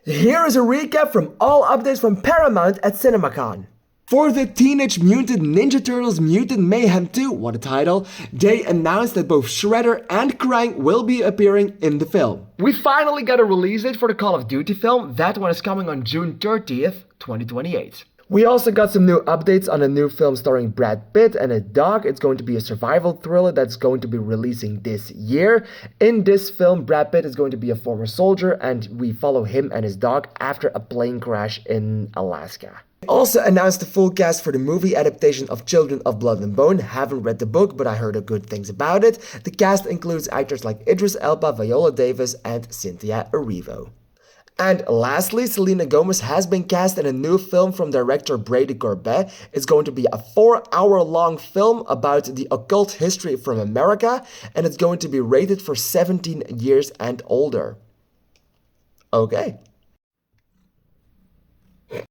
Here is a recap from all updates from Paramount at CinemaCon. For the Teenage Mutant Ninja Turtles Mutant Mayhem 2, what a title, they announced that both Shredder and Krang will be appearing in the film. We finally got a release date for the Call of Duty film. That one is coming on June 30th, 2028. We also got some new updates on a new film starring Brad Pitt and a dog. It's going to be a survival thriller that's going to be releasing this year. In this film, Brad Pitt is going to be a former soldier, and we follow him and his dog after a plane crash in Alaska. Also announced the full cast for the movie adaptation of Children of Blood and Bone. Haven't read the book, but I heard good things about it. The cast includes actors like Idris Elba, Viola Davis, and Cynthia Erivo. And lastly, Selena Gomez has been cast in a new film from director Brady Corbet. It's going to be a 4-hour-long film about the occult history from America, and it's going to be rated for 17 years and older. Okay.